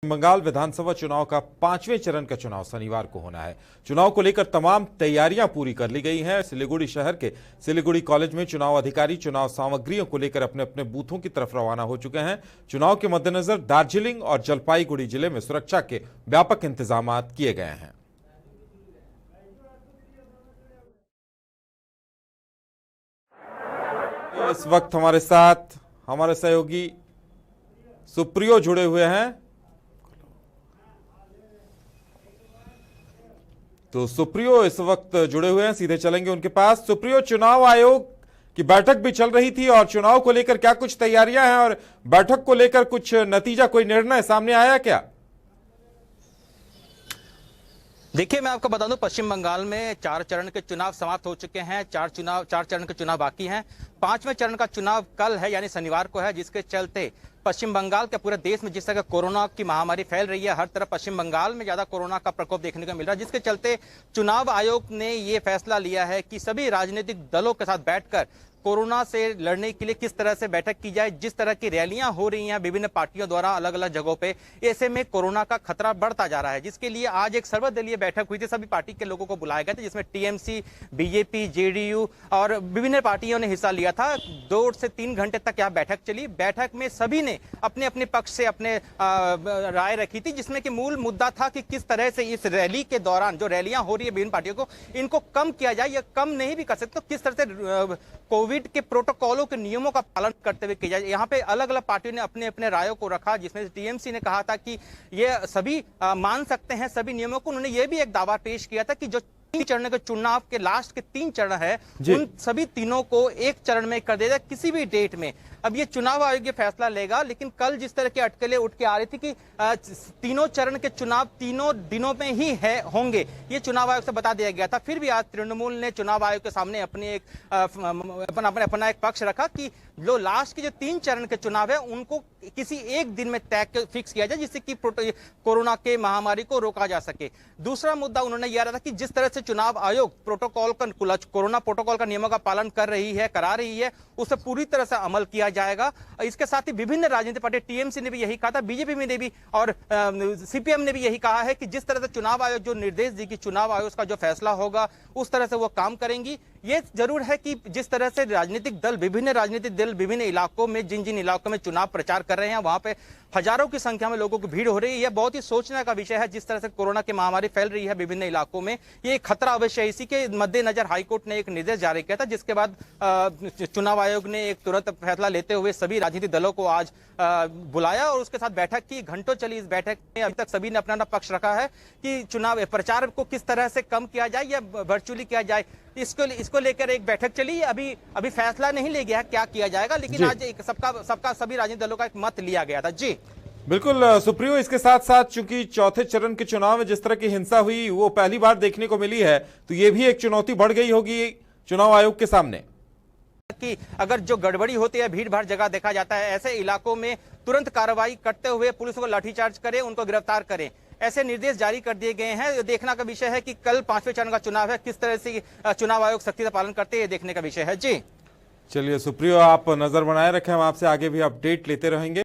बंगाल विधानसभा चुनाव का 5वें चरण का चुनाव शनिवार को होना है। चुनाव को लेकर तमाम तैयारियां पूरी कर ली गई हैं। सिलीगुड़ी शहर के सिलीगुड़ी कॉलेज में चुनाव अधिकारी चुनाव सामग्रियों को लेकर अपने अपने बूथों की तरफ रवाना हो चुके हैं। चुनाव के मद्देनजर दार्जिलिंग और जलपाईगुड़ी जिले में सुरक्षा के व्यापक इंतजाम किए गए हैं। इस वक्त हमारे साथ हमारे सहयोगी सुप्रियो जुड़े हुए हैं। तो सुप्रियो इस वक्त जुड़े हुए हैं, सीधे चलेंगे उनके पास। सुप्रियो, चुनाव आयोग की बैठक भी चल रही थी और चुनाव को लेकर क्या कुछ तैयारियां हैं और बैठक को लेकर कुछ नतीजा, कोई निर्णय सामने आया क्या? देखिए, मैं आपको बता दूं, पश्चिम बंगाल में 4 चरण के चुनाव समाप्त हो चुके हैं। 4 चरण के चुनाव बाकी हैं। 5वें चरण का चुनाव कल है, यानी शनिवार को है, जिसके चलते पश्चिम बंगाल के पूरे देश में जिस तरह कोरोना की महामारी फैल रही है, हर तरफ पश्चिम बंगाल में ज्यादा कोरोना का प्रकोप देखने को मिल रहा है, जिसके चलते चुनाव आयोग ने ये फैसला लिया है कि सभी राजनीतिक दलों के साथ बैठकर कोरोना से लड़ने के लिए किस तरह से बैठक की जाए। जिस तरह की रैलियां हो रही हैं विभिन्न पार्टियों द्वारा अलग अलग जगहों पे, ऐसे में कोरोना का खतरा बढ़ता जा रहा है, जिसके लिए आज एक सर्वदलीय बैठक हुई थी। सभी पार्टी के लोगों को बुलाया गया था, जिसमें टीएमसी, बीजेपी, जेडीयू और विभिन्न पार्टियों ने हिस्सा लिया था। 2 से 3 घंटे तक यह बैठक चली। बैठक में सभी ने अपने अपने पक्ष से अपने राय रखी थी, जिसमें कि मूल मुद्दा था कि किस तरह से इस रैली के दौरान जो रैलियां हो रही है विभिन्न पार्टियों को, इनको कम किया जाए या कम नहीं भी कर सकते तो किस तरह से कोविड के प्रोटोकॉलों के नियमों का पालन करते हुए किया जाए। यहाँ पे अलग अलग पार्टियों ने अपने अपने रायों को रखा, जिसमें टीएमसी ने कहा था कि ये सभी मान सकते हैं सभी नियमों को। उन्होंने ये भी एक दावा पेश किया था कि जो 3 चरण के चुनाव के लास्ट के 3 चरण है, उन सभी तीनों को एक चरण में कर देगा किसी भी डेट में। अब ये चुनाव आयोग ये फैसला लेगा, लेकिन कल जिस तरह की अटकलें उठ के आ रही थी कि तीनों चरण के चुनाव तीनों दिनों में ही होंगे, ये चुनाव आयोग से बता दिया गया था। फिर भी आज तृणमूल ने चुनाव आयोग के सामने अपना एक पक्ष रखा कि जो लास्ट के जो 3 चरण के चुनाव है उनको किसी एक दिन में तय फिक्स किया जाए, जिससे कि कोरोना के महामारी को रोका जा सके। दूसरा मुद्दा उन्होंने यह रहा था कि जिस तरह से चुनाव आयोग कोरोना प्रोटोकॉल का नियमों का पालन करा रही है, उसे पूरी तरह से अमल किया जाएगा। इसके साथ ही विभिन्न राजनीतिक पार्टी, टीएमसी ने भी यही कहा था, बीजेपी ने भी और सीपीएम ने भी यही कहा है कि जिस तरह से चुनाव आयोग जो निर्देश दी कि चुनाव आयोग का जो फैसला होगा उस तरह से वो काम करेंगी। ये जरूर है कि जिस तरह से विभिन्न राजनीतिक दल विभिन्न इलाकों में जिन इलाकों में चुनाव प्रचार कर रहे हैं, वहां पे हजारों की संख्या में लोगों की भीड़ हो रही है। यह बहुत ही सोचने का विषय है। जिस तरह से कोरोना की महामारी फैल रही है विभिन्न इलाकों में, ये एक खतरा अवश्य है। इसी के मद्देनजर हाईकोर्ट ने एक निर्देश जारी किया था, जिसके बाद चुनाव आयोग ने एक तुरंत फैसला लेते हुए सभी राजनीतिक दलों को आज बुलाया और उसके साथ बैठक की। घंटों चली इस बैठक में। अभी तक सभी ने अपना पक्ष रखा है कि चुनाव प्रचार को किस तरह से कम किया जाए या वर्चुअली किया जाए, इसको लेकर एक बैठक चली। अभी फैसला नहीं ले गया क्या किया जाएगा, लेकिन आज एक सबका सभी राजनीतिक दलों का एक मत लिया गया था। जी बिल्कुल सुप्रियो, इसके साथ साथ चूंकि चौथे चरण के चुनाव में जिस तरह की हिंसा हुई वो पहली बार देखने को मिली है, तो ये भी एक चुनौती बढ़ गई होगी चुनाव आयोग के सामने कि अगर जो गड़बड़ी होती है, भीड़ भाड़ जगह देखा जाता है, ऐसे इलाकों में तुरंत कार्रवाई करते हुए पुलिस को लाठीचार्ज करें, उनको गिरफ्तार करें, ऐसे निर्देश जारी कर दिए गए हैं। देखना का विषय है कि कल 5वें चरण का चुनाव है, किस तरह से चुनाव आयोग सख्ती से पालन करते हैं, देखने का विषय है। जी चलिए सुप्रियो, आप नजर बनाए रखें, हम आपसे आगे भी अपडेट लेते रहेंगे।